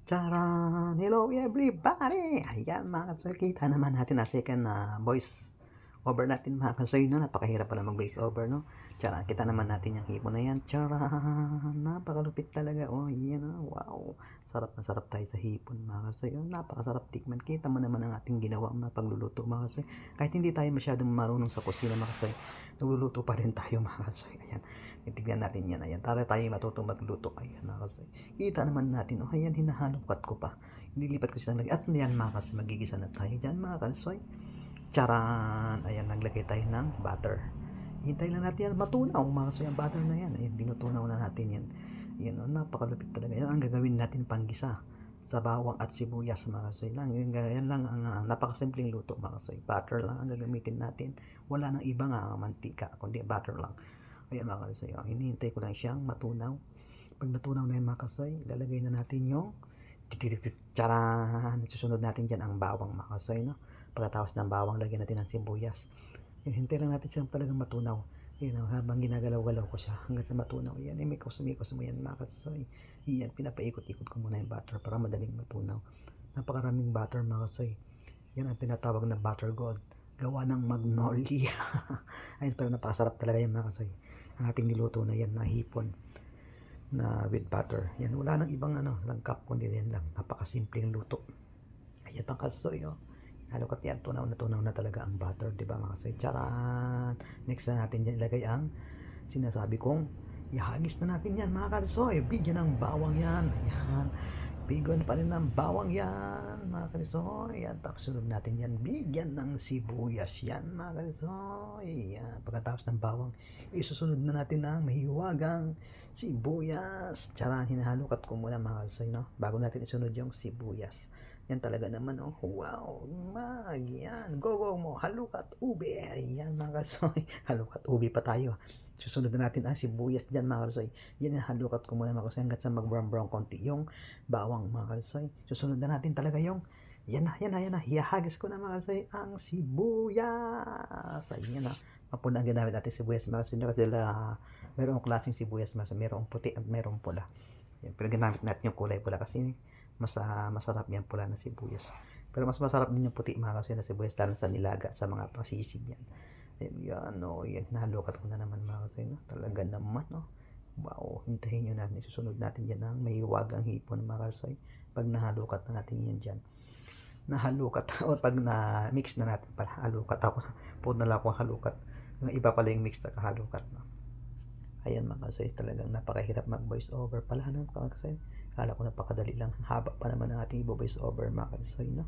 Charan! Hello everybody! Ayan mga kasoy, kita naman natin na second na voice over natin mga kasoy, no? Napakahirap pala mag voice over, no? Charan, kita naman natin yung hipon na yan. Charan! Napakalupit talaga. Oh, yan, oh. Wow! Sarap na sarap tayo sa hipon mga kasoy. Oh, napakasarap tikman. Kita mo naman ang ating ginawang na pagluluto mga kasoy. Kahit hindi tayo masyadong marunong sa kusina mga kasoy, nagluluto pa rin tayo mga kasoy. Ayan. Titignan natin yan. Ayan. Para tayo matutong magluto. Ayan mga kasoy. Kita naman natin. Oh, ayan. Hinahalongkat ko pa. Nilipat ko silang lagi. At yan mga kasoy. Magigisa na tayo dyan mga kasoy. Charan! Ayan. Naglagay tayo ng butter. Hintay lang natin yan. Matunaw mga kasoy. Ang butter na yan. Ayan. Dinutunaw na natin yan. Ayan. Oh, napakalupit talaga. Yan ang gagawin natin panggisa sa bawang at sibuyas mga kasoy lang. Yan lang ang napakasimpleng luto mga kasoy. Butter lang ang gagamitin natin. Wala nang ibang mantika kundi butter lang. Ayan mga kasoy, hinihintay ko lang siyang matunaw. Pag natunaw na yung mga kasoy, ilalagay na natin yung charan! Susunod natin dyan ang bawang mga kasoy, no? Pagkatapos ng bawang, lagyan natin ng sibuyas. Yan, hintay lang natin siyang talagang matunaw. Yan, habang ginagalaw-galaw ko siya hanggang sa matunaw. Yan, mikos mo yan mga kasoy. Yan, pinapaikot-ikot ko muna yung butter para madaling matunaw. Napakaraming butter mga kasoy. Yan ang tinatawag na butter gold. Gawa ng magnolia. Ayun, pero napakasarap talaga yan mga kasoy. Ang ating niluto na yan na hipon na with butter. Yan, wala nang ibang langkap kundi yan lang. Napakasimpleng luto. Ayan mga kasoy, oh. Halukat yan, tunaw na talaga ang butter, di ba mga kasoy? Charan! Next na natin dyan ilagay ang sinasabi kong ihagis na natin yan mga kasoy. Bigyan ng bawang yan. Ayan. Bigyan pa rin ng bawang yan mga kalisoy. Yan, tapos sunod natin yan. Bigyan ng sibuyas yan mga kalisoy. Yan, pagkatapos ng bawang, isusunod na natin ang mahiwagang sibuyas. Charan, hinahalukat ko muna mga kalisoy, no? Bago natin isunod yung sibuyas. Yan talaga naman, oh. Wow, yan. Go mo, halukat ube. Ayan mga kalisoy. Halukat ube pa tayo. Susunod na natin ang sibuyas dyan mga kalsoy. Yan, halukat ko muna mga kalsoy hanggang sa mag-brown konti yung bawang mga kalsoy. Susunod na natin talaga yung yan na. Hihagis ko na mga kalsoy ang sibuyas. Ayan na. Mapuna ang ginamit natin sibuyas mga kalsoy. Kasi mayroong klaseng sibuyas mga kalsoy. Mayroong puti at mayroong pula. Yan, pero ginamit natin yung kulay pula kasi masarap yan pula na sibuyas. Pero mas masarap din yung puti mga kalsoy na sibuyas lalo sa nilaga sa mga pasisig yan. Yan, oh, yan, nahalukat ko na naman mga kasoy, no? Talaga naman, no? Wow, hintayin nyo natin, susunod natin dyan ang mahiwagang hipon mga kasoy. Pag nahalukat na natin yan dyan, nahalukat, o pag na-mix na natin, para halukat ako, po na lang ako halukat. Yung iba pala yung mix na kahalukat, no? Ayan mga kasoy, talagang napakahirap mag voice over pala, no? Mga kasoy, kala ko napakadali lang, haba pa naman ang ating voice over mga kasoy, no?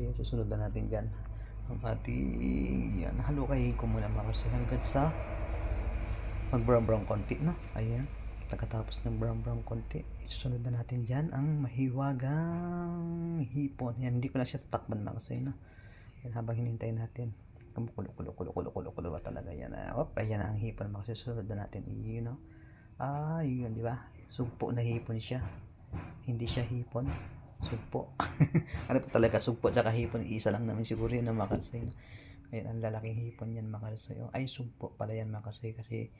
Ayan, susunod na natin dyan ang ating yan, halukayin ko muna mga kasoy hanggang sa mag brown konti, no? Ayan, pagkatapos ng brown konti, isusunod na natin dyan ang mahiwagang hipon. Yan, hindi ko na siya tatakban mga kasoy, no? Yan, habang hinintay natin kumukulo ba talaga yan. Ayan ang hipon mga kasoy. Susunod na natin, you know, yun, di ba? Sugpo na hipon siya, hindi siya hipon, sugpo. Ano pa talaga, sugpo tsaka hipon, isa lang naman siguro yun ang makalsay, no? Ayan, ang lalaking hipon yan makalsay. Ay, sugpo pala yan makalsay kasi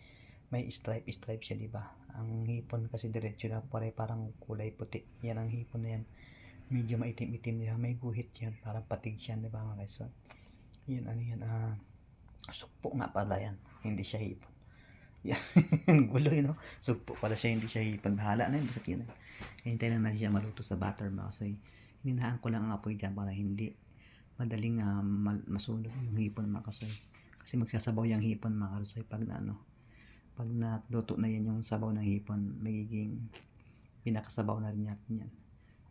may stripe siya, di ba? Ang hipon kasi diretso na pare, parang kulay puti. Yan ang hipon na yan. Medyo maitim-itim niya, may guhit yan, parang patig siya, di ba mga kaso? Yan, ano yan, sugpo nga pala yan, hindi siya hipon. Yan, gulo yun, no? Sugpo pala siya, hindi siya hipon. Bahala na yun, basta yun. Hintayin lang natin siya maluto sa butter mga kaso. Hininahan ko lang ang apoy dyan para hindi madaling masunog yung hipon mga kaso. Kasi magsasabaw yung hipon mga kaso pag pag natuto na yan yung sabaw ng hipon, magiging pinakasabaw na rin natin yan.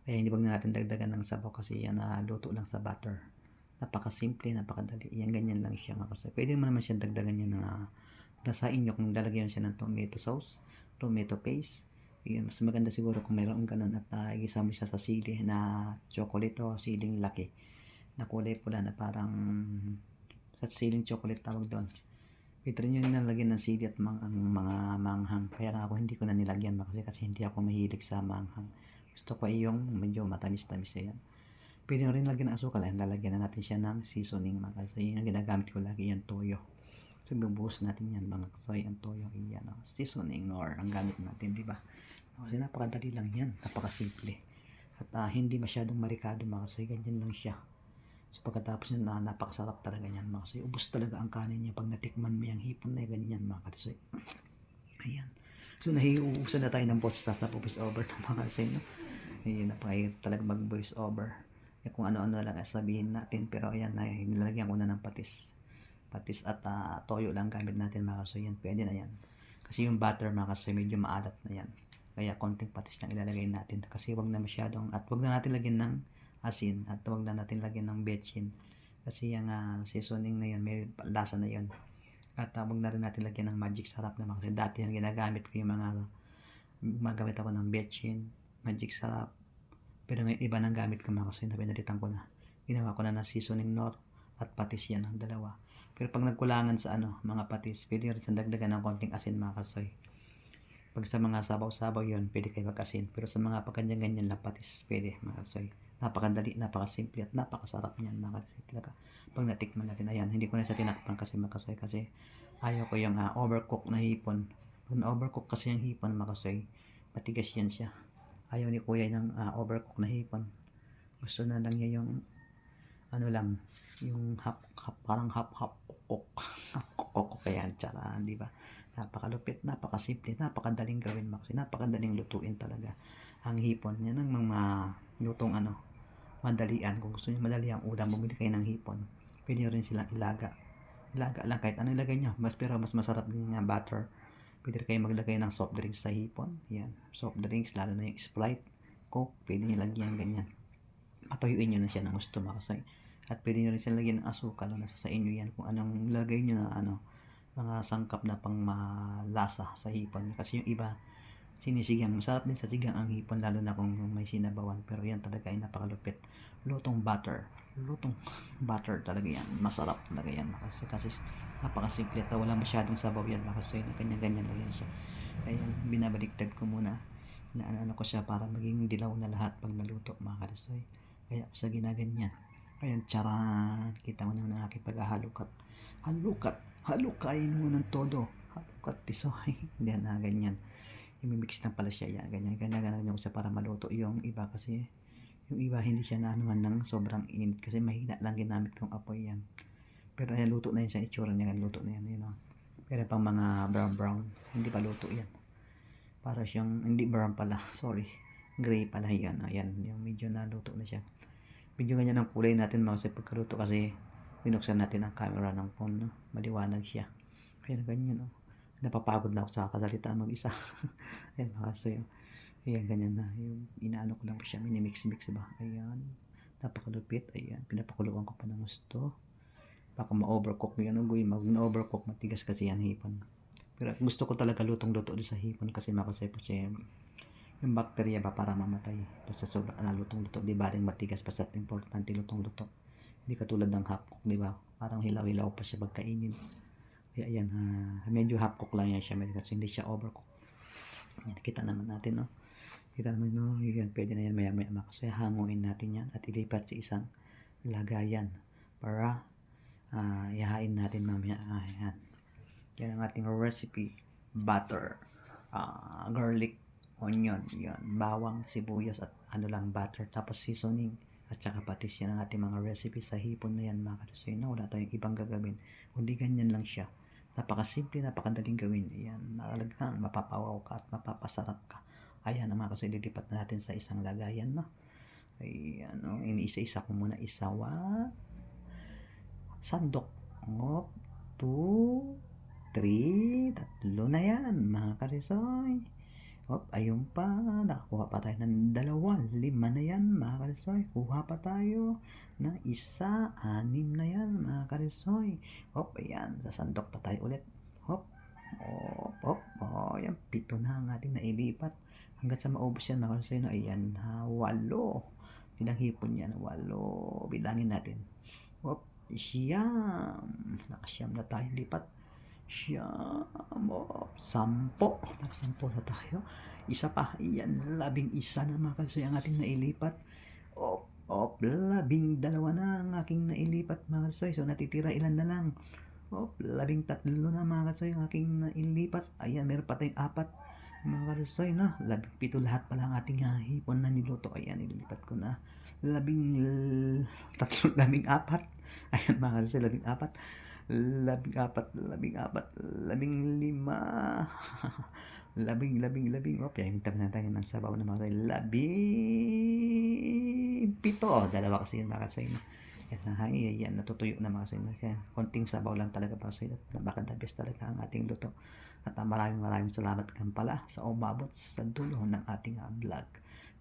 Kaya hindi wag na natin dagdagan ng sabaw kasi yan luto lang sa butter. Napakasimple, napakadali. Yan, ganyan lang siya mga kasoy. Pwede mo naman siya dagdagan yan sa inyo kung lalagyan siya ng tomato sauce, tomato paste. Yun, mas maganda siguro kung mayroong ganun at igisa mo siya sa sili na chocolate o siling laki na kulay pula na parang sa siling chocolate tawag doon. Ito rin yung nalagyan ng sili at mga manghang. Kaya lang ako hindi ko na nilagyan kasi hindi ako mahilig sa manghang. Gusto ko yung medyo matamis-tamis yan. Pwede rin lagyan ng asukal. Lalagyan na natin siya ng seasoning mga kasoy. Yung ginagamit ko lagi yan, toyo. So bubuhos natin yan mga kasoy, ang toyo. Yan, seasoning or ang gamit natin, di ba? Kasi napakadali lang yan. Napakasimple. At hindi masyadong marikado mga kasoy, ganyan lang siya. So pagkatapos niyan, napakasarap talaga niyan mga kasoy. Ubos talaga ang kanin niya pag natikman mo yung hipon na ganyan mga kasoy. Ayan. So nahiuusan na tayo ng boss sa voice over ng mga kasoy, no? Ayun, napakahirap talaga mag voice over. Kung ano-ano lang sabihin natin, pero ayan, nilagyan ko na ng patis at toyo lang gamit natin mga kasoy. Yan, pwede na yan. Kasi yung butter mga kasoy, medyo maalat na yan. Kaya konting patis lang ilalagay natin. Kasi wag na masyadong, at wag na natin lagyan ng asin, at wag na natin lagyan ng betchin. Kasi yung seasoning na yun, may lasa na yun. At wag na rin natin lagyan ng magic sarap na mga kasoy. Dati yan ginagamit ko yung gumagamit ako ng betchin, magic sarap. Pero ngayon iba nang gamit ko mga kasoy, na pinalitan ko na. Ginawa ko na ng seasoning nor at patis yan ang dalawa. Pero pag nagkulangan sa mga patis, pwede rin sa dagdagan ng konting asin mga kasoy. Pag sa mga sabaw-sabaw yun, pwede kayo mag-asin. Pero sa mga pagganyan-ganyan lang patis, pwede mga kasoy. Napakadali, napakasimple at napakasarap niyan mga kasoy. Talaga, pag natikman natin, ayan, hindi ko na siya tinakpan kasi mga kasoy. Kasi ayaw ko yung overcook na hipon. Pag na-overcook kasi yung hipon mga kasoy, matigas yan siya. Ayaw ni kuya ng overcook na hipon. Gusto na lang niya yung lang, yung parang half cook. Half cook kaya tsara, di ba? Napakalupit, napakasimple, napakadaling gawin kasi napakadaling lutuin talaga. Ang hipon, yan ang mga lutong madalian. Kung gusto niyo madali ang ulam, bumili kayo ng hipon. Pwede rin silang ilaga. Ilaga lang kahit ano ilagay niyo, pero mas masarap din yung butter. Pwede kayo maglagay ng soft drinks sa hipon. Yan, soft drinks, lalo na yung Sprite, Coke, pwede niyo lagyan ganyan. Patuyuin nyo na siya ng gusto makasay. At pwede nyo rin siya lagyan ng asukal na nasa sa inyo yan. Kung anong lagay nyo na mga sangkap na pang malasa sa hipon. Kasi yung iba, sinisigang. Masarap din sa sigang ang hipon, lalo na kung may sinabawan. Pero yan talaga ay napakalupit. Lutong butter talaga yan. Masarap talaga yan. Kasi napakasimple at wala masyadong sabaw yan. Kasi ganyan-ganyan lang yan siya. Kaya binabaliktad ko muna. Inaano ko siya para maging dilaw na lahat pag naluto mga kasoy. Kaya sa ginaganyan. Kaya charan, kita mo naman ang aking paghahalukat. Halukain mo ng todo. Halukat tisoy. Hindi na ganyan. I-mix na pala siya. Yan, ganyan yung siya para maluto. Yung iba kasi, yung iba hindi siya naanuhan ng sobrang init. Kasi mahina lang ginamit kong apoy yan. Pero ayan, luto na yan sa itsura niya. Luto na yan. Pero pang mga brown, hindi pa luto yan. Para siyang, hindi brown pala. Sorry. Gray pala yan. Ayan, yung medyo naluto na siya. Medyo ganyan ang kulay natin mga sa pagkaluto kasi binuksan natin ang camera ng phone, no? Maliwanag siya. Kaya ganyan, no? Napapagod na ako sa kasalita mag-isa. Ayan mga kasoy. Ayan, ganyan na. Yung inaano ko lang siya, minimix ba? Ayan. Napakalupit. Ayan, pinapakuluan ko pa ng gusto. Baka ma-overcook yan. Mag-overcook, matigas kasi yan hipon. Pero gusto ko talaga lutong-luto sa hipon kasi makasay po siya yung bakterya ba para mamatay. Basta sobrang lutong-luto, di ba rin matigas, basta importante lutong-luto. Hindi katulad ng half cook, di ba? Parang hilaw-hilaw pa siya pagkainin. Kaya yan, medyo half cook lang yan siya, kasi hindi siya overcook. Yan, kita naman natin, no? Kita naman, no? Yan, pwede na yan maya-maya. Kasi hanguin natin yan at ilipat sa isang lagayan para ihain natin mamaya. Yan. Yan ang ating recipe. Butter, garlic, onion, yan, bawang, sibuyas at butter, tapos seasoning at saka patis. Yan ang ating mga recipe sa hipon na yan mga kasoy. Wala tayong ibang gagawin kundi ganyan lang siya. Napakasimple, napakadaling gawin. Yan, talagang mapapawaw ka at mapapasarap ka. Ayan ang mga kasoy, lilipat natin sa isang lagayan, no? Ayan, no? Iniisa-isa ko muna. Sandok, 2, 3, 3 na yan mga karisoy. Ayun pa, nakakuha pa tayo ng 2, 5 na yan mga karisoy. Kuha pa tayo ng 1, 6 na yan mga karisoy. Ayan, sasandok pa tayo ulit. Ayan, 7 na ang ating nailipat. Hanggang sa maubos yan mga karisoy. Ayan, 8. Ilang hipon yan, 8. Bilangin natin. Siyam. Nakasyam na tayo lipat. Siyam. 10. Nakasampo na tayo. Isa pa. Yan. 11 na mga kasoy ang ating nailipat. 12 na ang aking nailipat mga kasoy. So natitira ilan na lang. 13 na mga kasoy ang aking nailipat. Ayan, meron pa tayong 4. Mga karsay na, 17 lahat pala ang ating hipon na niluto. Ayan, ililipat ko na. 14. Ayan mga karsay, 14. 15. Oh, pinagminta na tayo ng sabaw na mga karsay. 17. Dalawa kasi yun mga karsay. Yan, natutuyo na mga karsay. Konting sabaw lang talaga mga karsay. Baka the best talaga ang ating luto. At maraming salamat kan pala sa umabot sa dulo ng ating vlog.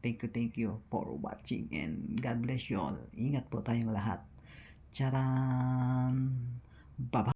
Thank you for watching and God bless you all. Ingat po tayong lahat. Charan! Bye-bye!